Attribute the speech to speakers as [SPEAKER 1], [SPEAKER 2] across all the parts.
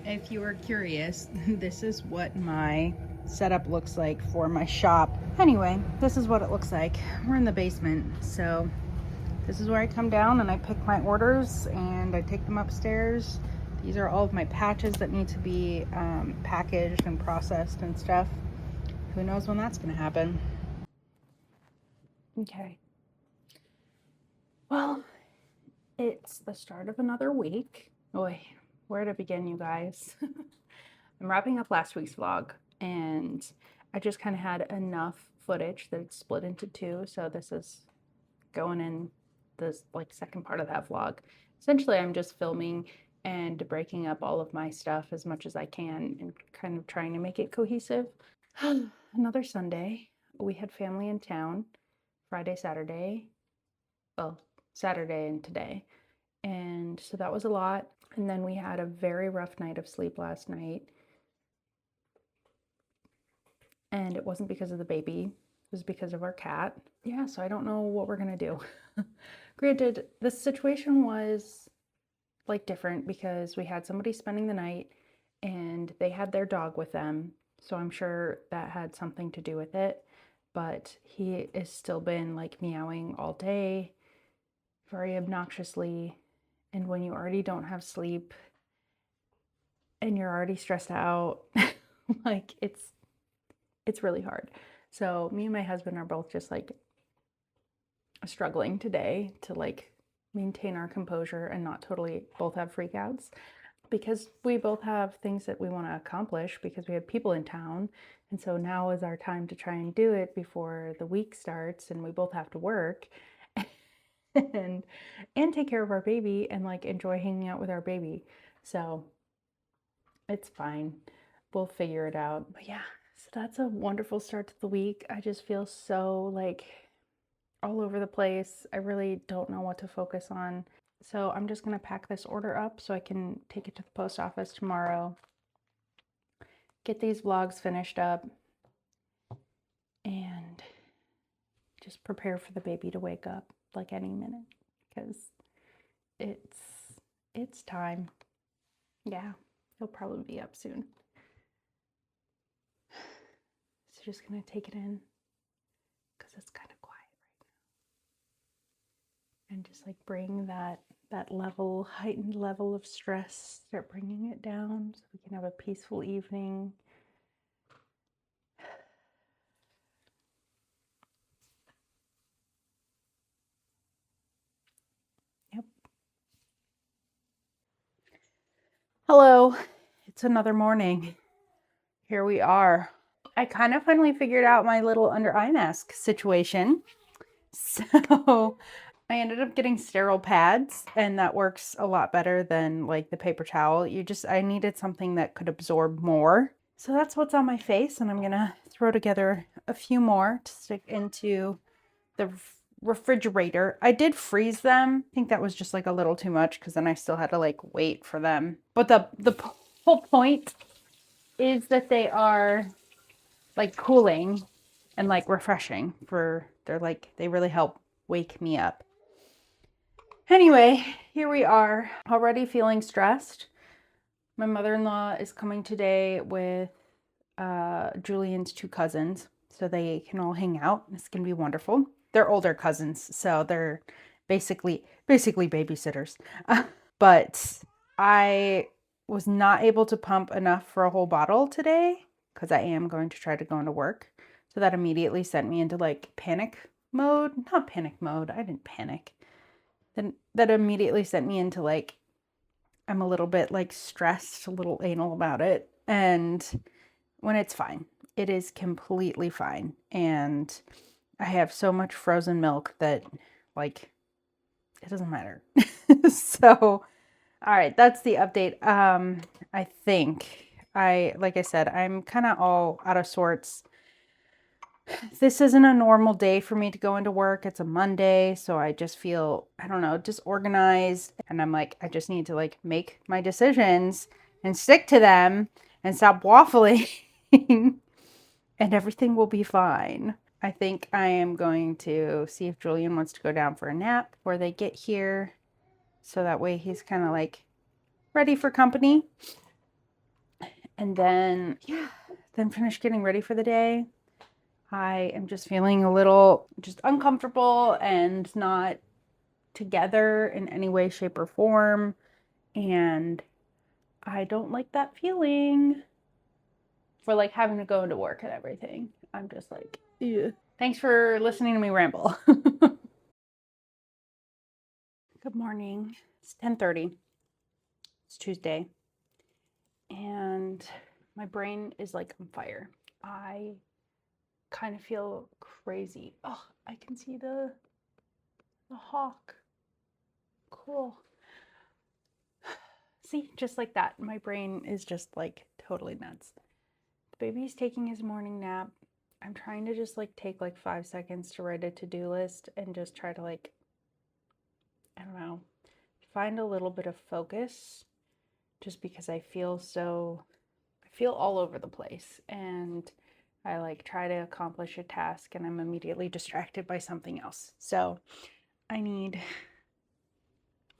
[SPEAKER 1] If you were curious, this is what my setup looks like for my shop. Anyway, this is what it looks like. We're in the basement, so this is where I come down and I pick my orders and I take them upstairs. These are all of my patches that need to be packaged and processed and stuff. Who knows when that's going to happen? Okay. Well, it's the start of another week. Boy, where to begin, you guys? I'm wrapping up last week's vlog, and I just kind of had enough footage that it's split into two, so this is going in the second part of that vlog. Essentially, I'm just filming and breaking up all of my stuff as much as I can and kind of trying to make it cohesive. Another Sunday. We had family in town Friday, Saturday. Well, Saturday and today. And so that was a lot. And then we had a very rough night of sleep last night. And it wasn't because of the baby, it was because of our cat. Yeah, so I don't know what we're gonna do. Granted, the situation was like different because we had somebody spending the night and they had their dog with them. So I'm sure that had something to do with it. But he has still been like meowing all day, very obnoxiously. And when you already don't have sleep and you're already stressed out, like it's really hard. So me and my husband are both just like struggling today to like maintain our composure and not totally both have freakouts, because we both have things that we want to accomplish because we have people in town. And so now is our time to try and do it before the week starts and we both have to work and take care of our baby and like enjoy hanging out with our baby. So it's fine. We'll figure it out. But yeah, so that's a wonderful start to the week. I just feel so like all over the place. I really don't know what to focus on. So I'm just going to pack this order up so I can take it to the post office tomorrow, get these vlogs finished up, and just prepare for the baby to wake up like any minute because it's time. Yeah, he'll probably be up soon. So just going to take it in because it's kind of quiet right now. And just like bring that heightened level of stress, start bringing it down so we can have a peaceful evening. Yep. Hello, it's another morning. Here we are. I kind of finally figured out my little under eye mask situation. So I ended up getting sterile pads, and that works a lot better than like the paper towel. I needed something that could absorb more. So that's what's on my face, and I'm gonna throw together a few more to stick into the refrigerator. I did freeze them. I think that was just like a little too much because then I still had to like wait for them. But the whole point is that they are like cooling and like refreshing they really help wake me up. Anyway, here we are, already feeling stressed. My mother-in-law is coming today with Julian's two cousins, so they can all hang out. It's gonna be wonderful. They're older cousins, so they're basically babysitters. But I was not able to pump enough for a whole bottle today because I am going to try to go into work. So that immediately sent me into like panic mode. Not panic mode. I didn't panic. Then that immediately sent me into like, I'm a little bit like stressed, a little anal about it. And when it's fine, it is completely fine. And I have so much frozen milk that like, it doesn't matter. So, all right, that's the update. I think like I said, I'm kind of all out of sorts. This isn't a normal day for me to go into work. It's a Monday, so I just feel, I don't know, disorganized. And I'm like, I just need to like make my decisions and stick to them and stop waffling and everything will be fine. I think I am going to see if Julian wants to go down for a nap before they get here. So that way he's kind of like ready for company. And then, yeah, then finish getting ready for the day. I am just feeling a little just uncomfortable and not together in any way, shape, or form. And I don't like that feeling for like having to go into work and everything. I'm just like, ew. Thanks for listening to me ramble. Good morning. It's 10:30. It's Tuesday. And my brain is like on fire. I kind of feel crazy. Oh, I can see the hawk. Cool. See, just like that. My brain is just like totally nuts. The baby's taking his morning nap. I'm trying to just like take like 5 seconds to write a to-do list and just try to like, I don't know, find a little bit of focus just because I feel all over the place, and I like try to accomplish a task and I'm immediately distracted by something else. So I need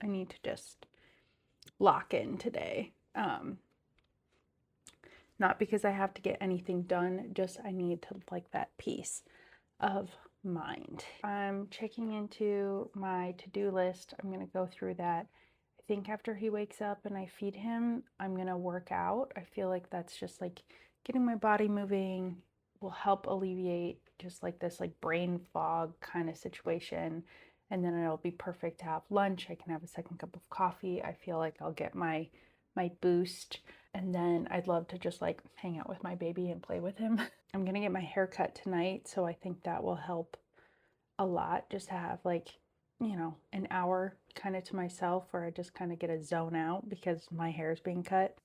[SPEAKER 1] to just lock in today. Not because I have to get anything done, just I need to like that peace of mind. I'm checking into my to-do list. I'm going to go through that. I think after he wakes up and I feed him, I'm going to work out. I feel like that's just like getting my body moving will help alleviate just like this like brain fog kind of situation. And then it'll be perfect to have lunch. I can have a second cup of coffee. I feel like I'll get my boost. And then I'd love to just like hang out with my baby and play with him. I'm gonna get my hair cut tonight, so I think that will help a lot, just to have like, you know, an hour kind of to myself where I just kind of get a zone out because my hair is being cut.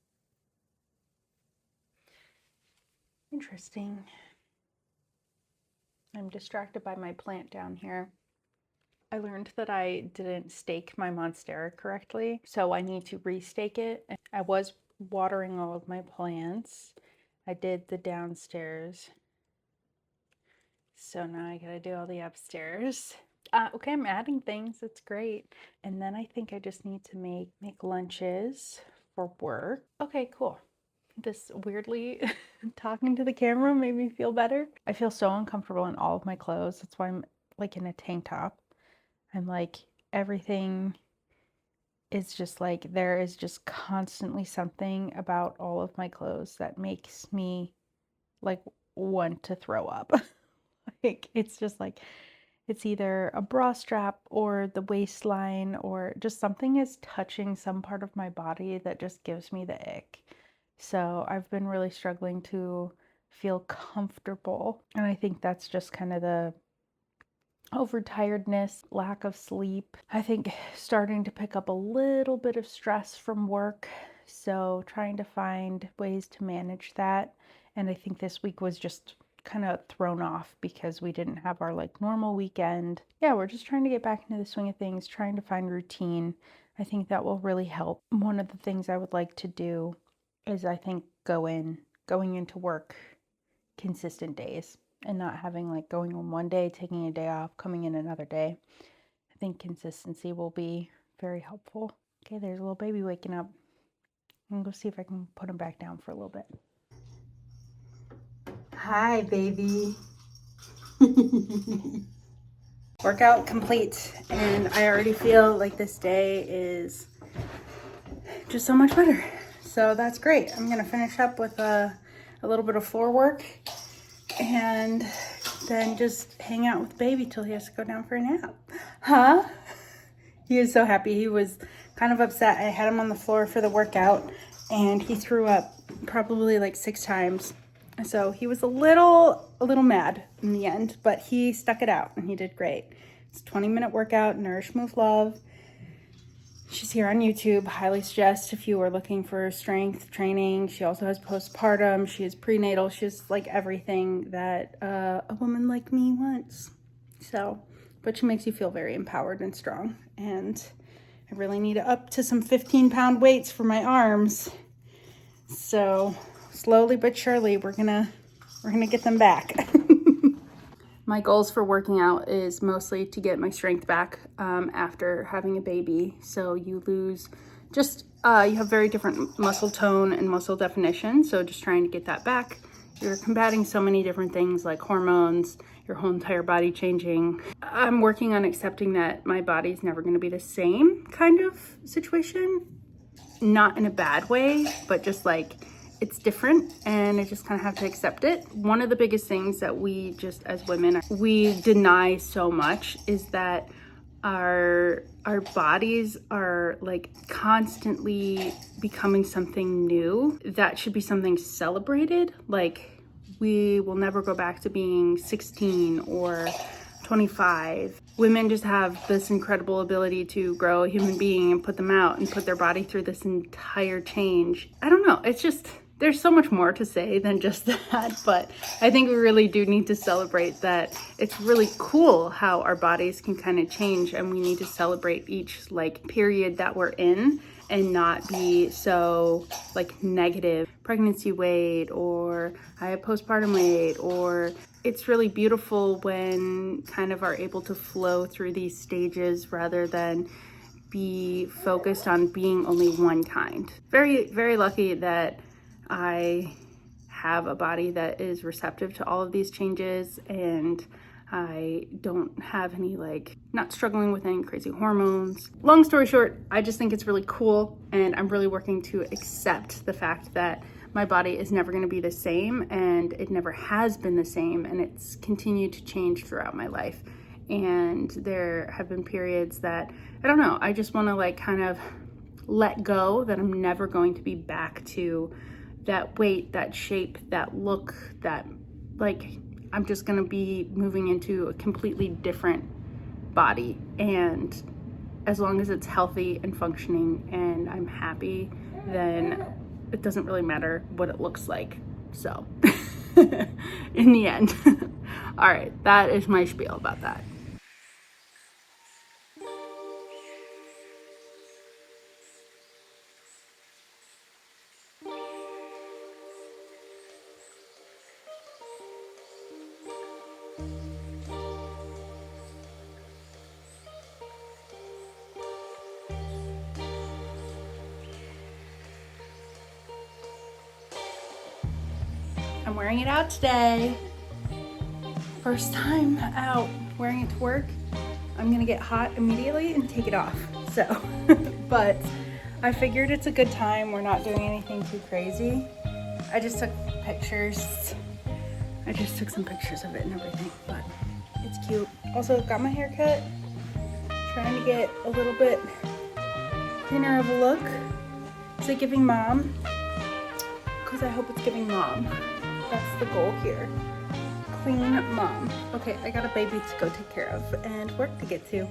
[SPEAKER 1] Interesting. I'm distracted by my plant down here. I learned that I didn't stake my monstera correctly, so I need to restake it. I was watering all of my plants. I did the downstairs. So now I gotta do all the upstairs. Okay, I'm adding things. It's great. And then I think I just need to make lunches for work. Okay, cool. This weirdly talking to the camera made me feel better. I feel so uncomfortable in all of my clothes. That's why I'm like in a tank top. I'm like, everything is just like, there is just constantly something about all of my clothes that makes me like want to throw up. Like, it's just like, it's either a bra strap or the waistline or just something is touching some part of my body that just gives me the ick. So I've been really struggling to feel comfortable. And I think that's just kind of the overtiredness, lack of sleep. I think starting to pick up a little bit of stress from work. So trying to find ways to manage that. And I think this week was just kind of thrown off because we didn't have our like normal weekend. Yeah, we're just trying to get back into the swing of things, trying to find routine. I think that will really help. One of the things I would like to do is I think going into work consistent days and not having like going on one day, taking a day off, coming in another day. I think consistency will be very helpful. Okay, there's a little baby waking up. I'm gonna go see if I can put him back down for a little bit. Hi, baby. Workout complete, and I already feel like this day is just so much better. So that's great. I'm gonna finish up with a little bit of floor work and then just hang out with baby till he has to go down for a nap. Huh? He was so happy. He was kind of upset. I had him on the floor for the workout and he threw up probably like 6 times. So he was a little mad in the end, but he stuck it out and he did great. It's a 20-minute workout, Nourish, Move, Love. She's here on YouTube. Highly suggest if you are looking for strength training. She also has postpartum. She has prenatal. She has like everything that a woman like me wants. So, but she makes you feel very empowered and strong. And I really need to up to some 15-pound weights for my arms. So slowly but surely, we're gonna get them back. My goals for working out is mostly to get my strength back after having a baby. So you lose just you have very different muscle tone and muscle definition. So just trying to get that back. You're combating so many different things like hormones, your whole entire body changing. I'm working on accepting that my body's never going to be the same kind of situation. Not in a bad way, but just like it's different, and I just kind of have to accept it. One of the biggest things that we just as women, we deny so much is that our bodies are like constantly becoming something new that should be something celebrated. Like we will never go back to being 16 or 25. Women just have this incredible ability to grow a human being and put them out and put their body through this entire change. I don't know, it's just, there's so much more to say than just that, but I think we really do need to celebrate that it's really cool how our bodies can kind of change, and we need to celebrate each like period that we're in and not be so like negative. Pregnancy weight, or I have postpartum weight, or it's really beautiful when kind of are able to flow through these stages rather than be focused on being only one kind. Very, very lucky that I have a body that is receptive to all of these changes, and I don't have any not struggling with any crazy hormones. Long story short, I just think it's really cool, and I'm really working to accept the fact that my body is never going to be the same, and it never has been the same, and it's continued to change throughout my life. And there have been periods that, I don't know, I just want to kind of let go that I'm never going to be back to that weight, that shape, that look, that I'm just gonna be moving into a completely different body. And as long as it's healthy and functioning and I'm happy, then it doesn't really matter what it looks like. So in the end, all right, that is my spiel about that. I'm wearing it out today. First time out wearing it to work. I'm gonna get hot immediately and take it off. So, but I figured it's a good time. We're not doing anything too crazy. I just took pictures. I just took some pictures of it and everything, but it's cute. Also got my hair cut. Trying to get a little bit thinner of a look. Is it giving mom? Because I hope it's giving mom. That's the goal here. Clean mom. Okay, I got a baby to go take care of and work to get to.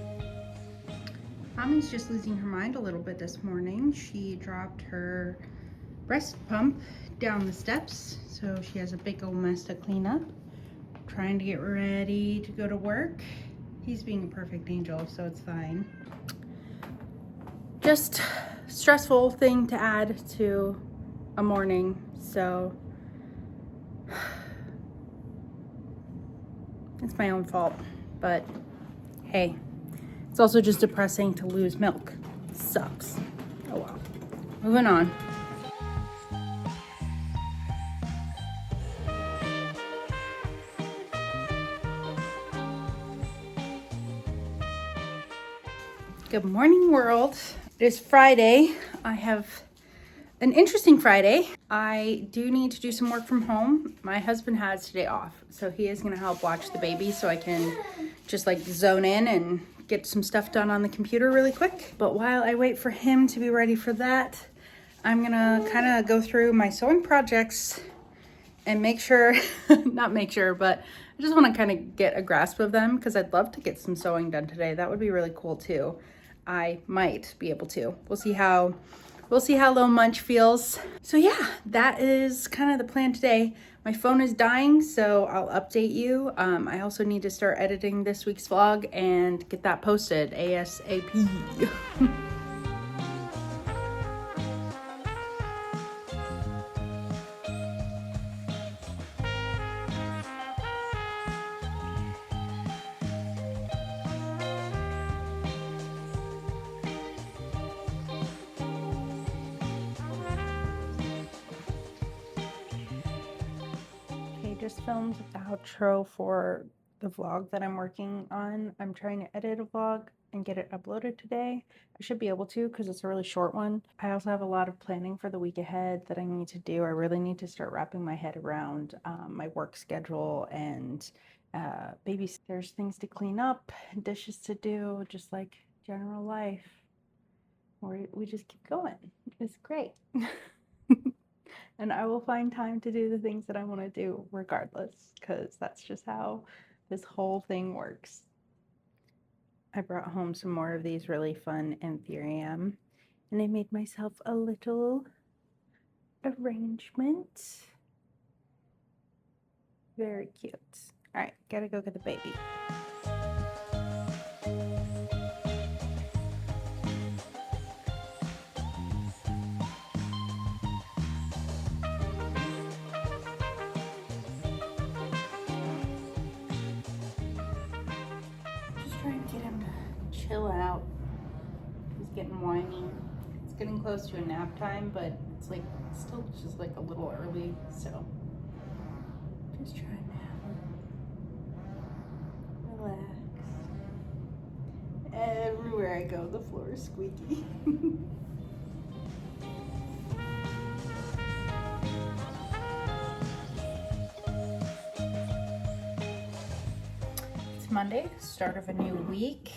[SPEAKER 1] Mommy's just losing her mind a little bit this morning. She dropped her breast pump down the steps, so she has a big old mess to clean up. Trying to get ready to go to work. He's being a perfect angel, so it's fine. Just stressful thing to add to a morning, so it's my own fault, but hey, it's also just depressing to lose milk. Sucks. Oh well. Moving on. Good morning, world. It is Friday. I have an interesting Friday. I do need to do some work from home. My husband has today off, so he is gonna help watch the baby so I can just zone in and get some stuff done on the computer really quick. But while I wait for him to be ready for that, I'm gonna kind of go through my sewing projects and make sure, not make sure, but I just wanna kind of get a grasp of them because I'd love to get some sewing done today. That would be really cool too. I might be able to. We'll see how Little Munch feels. So yeah, that is kind of the plan today. My phone is dying, so I'll update you. I also need to start editing this week's vlog and get that posted ASAP. just filmed the outro for the vlog that I'm working on. I'm trying to edit a vlog and get it uploaded today. I should be able to because it's a really short one. I also have a lot of planning for the week ahead that I need to do. I really need to start wrapping my head around my work schedule and baby. There's things to clean up, dishes to do, just like general life. We just keep going. It's great. And I will find time to do the things that I want to do regardless, because that's just how this whole thing works. I brought home some more of these really fun Anthurium, and I made myself a little arrangement. Very cute. All right, gotta go get the baby. Just trying to get him to chill out. He's getting whiny. It's getting close to a nap time, but it's like still just like a little early, so just trying to relax. Everywhere I go, the floor is squeaky. It's Monday, start of a new week.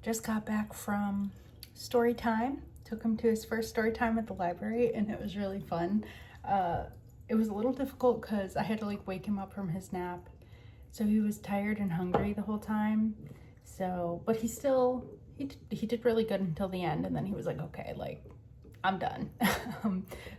[SPEAKER 1] Just got back from story time. Took him to his first story time at the library, and it was really fun. It was a little difficult because I had to like wake him up from his nap. So he was tired and hungry the whole time. So, but he did really good until the end, and then he was like, okay, like, I'm done.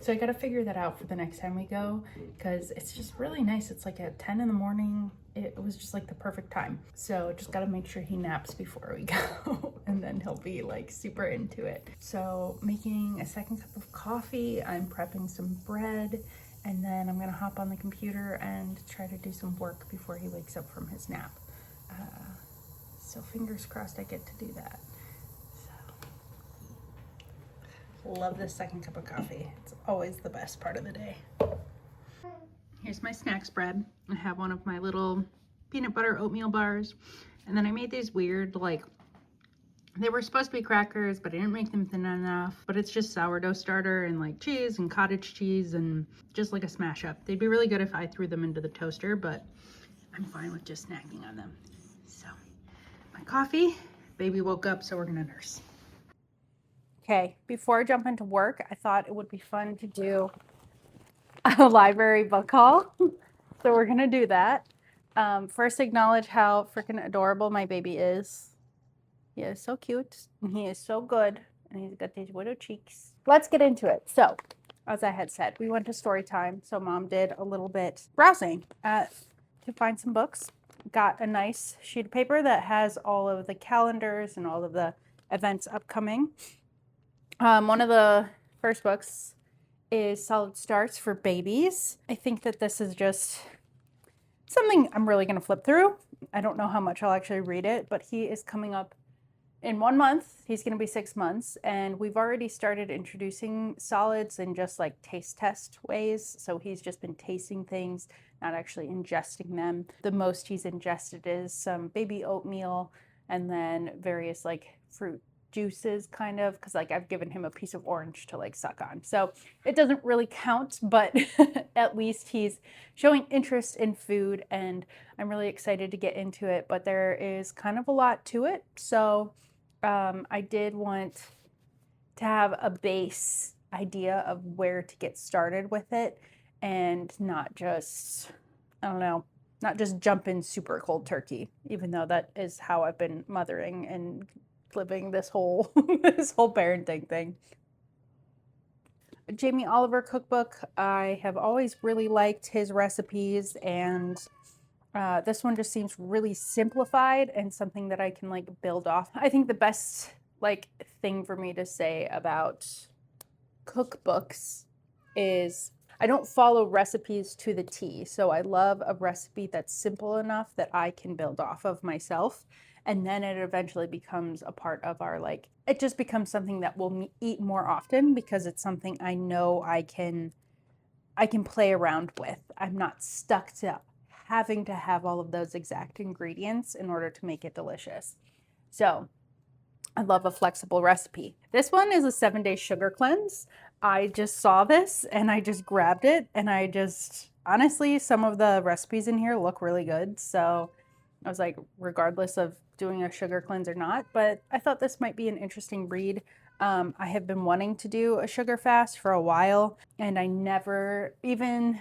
[SPEAKER 1] So I got to figure that out for the next time we go, because it's just really nice. It's like at 10 in the morning. It was just like the perfect time. So just got to make sure he naps before we go, and then he'll be like super into it. So making a second cup of coffee, I'm prepping some bread, and then I'm gonna hop on the computer and try to do some work before he wakes up from his nap. So fingers crossed I get to do that. So, love this second cup of coffee. It's always the best part of the day. Here's my snack spread. I have one of my little peanut butter oatmeal bars. And then I made these weird, like, they were supposed to be crackers, but I didn't make them thin enough. But it's just sourdough starter and like cheese and cottage cheese and just like a smash up. They'd be really good if I threw them into the toaster, but I'm fine with just snacking on them. So, my coffee. Baby woke up, so we're gonna nurse. Okay, before I jump into work, I thought it would be fun to do a library book haul. So we're gonna do that. First, acknowledge how freaking adorable my baby is. He is so cute, and he is so good, and he's got these widow cheeks. Let's get into it. So, as I had said, we went to story time, so Mom did a little bit browsing to find some books. Got a nice sheet of paper that has all of the calendars and all of the events upcoming. One of the first books is Solid Starts for Babies. I think that this is just something I'm really going to flip through. I don't know how much I'll actually read it, but he is coming up in 1 month. He's going to be 6 months, and we've already started introducing solids in just like taste test ways. So he's just been tasting things, not actually ingesting them. The most he's ingested is some baby oatmeal and then various like fruit juices, kind of, because like I've given him a piece of orange to like suck on. So it doesn't really count, but at least he's showing interest in food, and I'm really excited to get into it, but there is kind of a lot to it. So I did want to have a base idea of where to get started with it, and not just, I don't know, not just jump in super cold turkey, even though that is how I've been mothering and living this whole this whole parenting thing. Jamie Oliver cookbook. I have always really liked his recipes, and this one just seems really simplified and something that I can like build off. I think the best like thing for me to say about cookbooks is I don't follow recipes to the T. So I love a recipe that's simple enough that I can build off of myself. And then it eventually becomes a part of our, like, it just becomes something that we'll eat more often because it's something I know I can I can play around with. I'm not stuck to having to have all of those exact ingredients in order to make it delicious. So I love a flexible recipe. This one is a 7-day sugar cleanse. I just saw this and I just grabbed it, and honestly, some of the recipes in here look really good. So I was like, regardless of doing a sugar cleanse or not, but I thought this might be an interesting read. I have been wanting to do a sugar fast for a while, and I never, even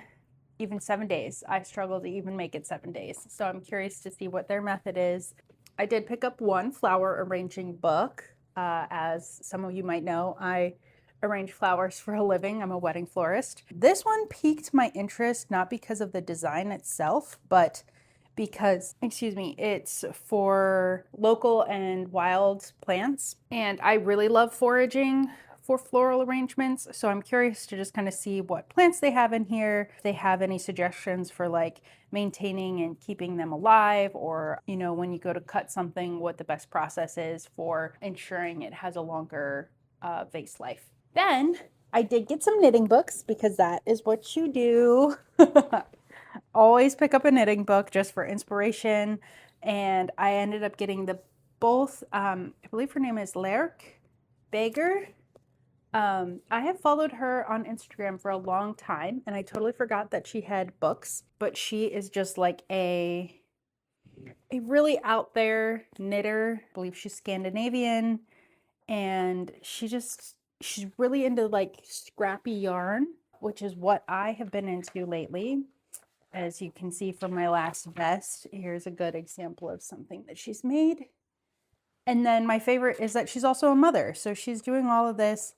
[SPEAKER 1] 7 days, I struggle to even make it 7 days. So I'm curious to see what their method is. I did pick up one flower arranging book. As some of you might know, I arrange flowers for a living. I'm a wedding florist. This one piqued my interest, not because of the design itself, but because, it's for local and wild plants. And I really love foraging for floral arrangements. So I'm curious to just kind of see what plants they have in here. If they have any suggestions for like maintaining and keeping them alive, or, you know, when you go to cut something, what the best process is for ensuring it has a longer vase life. Then I did get some knitting books, because that is what you do. Always pick up a knitting book just for inspiration. And I ended up getting both, I believe her name is Lerk Bager. I have followed her on Instagram for a long time, and I totally forgot that she had books, but she is just like a really out there knitter. I believe she's Scandinavian, and she's really into like scrappy yarn, which is what I have been into lately. As you can see from my last vest, here's a good example of something that she's made. And then my favorite is that she's also a mother. So she's doing all of this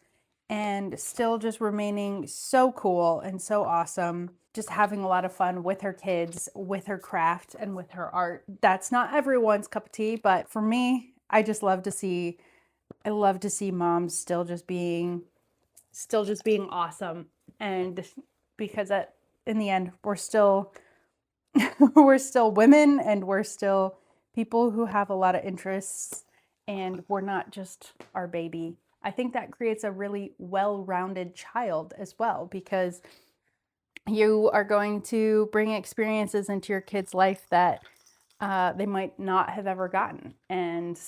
[SPEAKER 1] and still just remaining so cool and so awesome. Just having a lot of fun with her kids, with her craft, and with her art. That's not everyone's cup of tea, but for me, I love to see moms still just being awesome. And because in the end, we're still women, and we're still people who have a lot of interests, and we're not just our baby. I think that creates a really well-rounded child as well, because you are going to bring experiences into your kid's life that they might not have ever gotten. And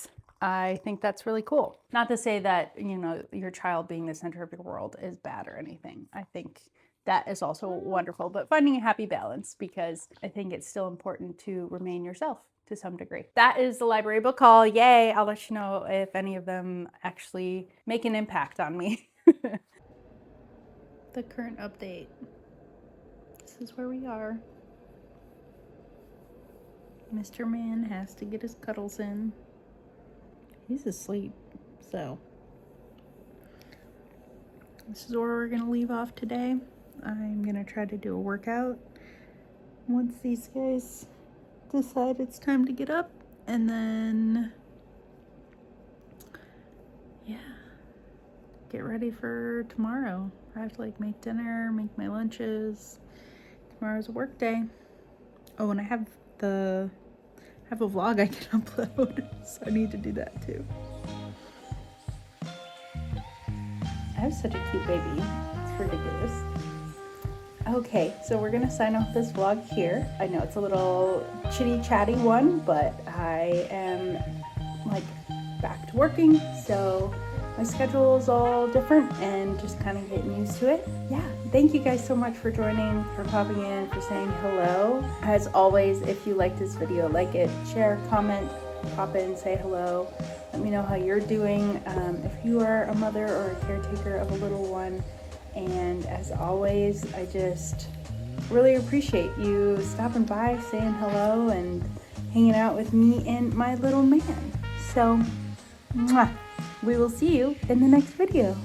[SPEAKER 1] I think that's really cool. Not to say that, you know, your child being the center of your world is bad or anything. I think that is also wonderful, but finding a happy balance, because I think it's still important to remain yourself to some degree. That is the library book haul. Yay! I'll let you know if any of them actually make an impact on me. The current update. This is where we are. Mr. Man has to get his cuddles in. He's asleep, so this is where we're gonna leave off today. I'm gonna try to do a workout once these guys decide it's time to get up, and then yeah, get ready for tomorrow. I have to like make dinner, make my lunches. Tomorrow's a work day. Oh, and I have a vlog I can upload, so I need to do that too. I have such a cute baby. It's ridiculous. Okay, so we're gonna sign off this vlog here. I know it's a little chitty chatty one, but I am like back to working, so my schedule is all different and just kind of getting used to it. Yeah, thank you guys so much for joining, for popping in, for saying hello. As always, if you like this video, like it, share, comment, pop in, say hello. Let me know how you're doing, if you are a mother or a caretaker of a little one. And as always, I just really appreciate you stopping by, saying hello, and hanging out with me and my little man. So, mwah, we will see you in the next video.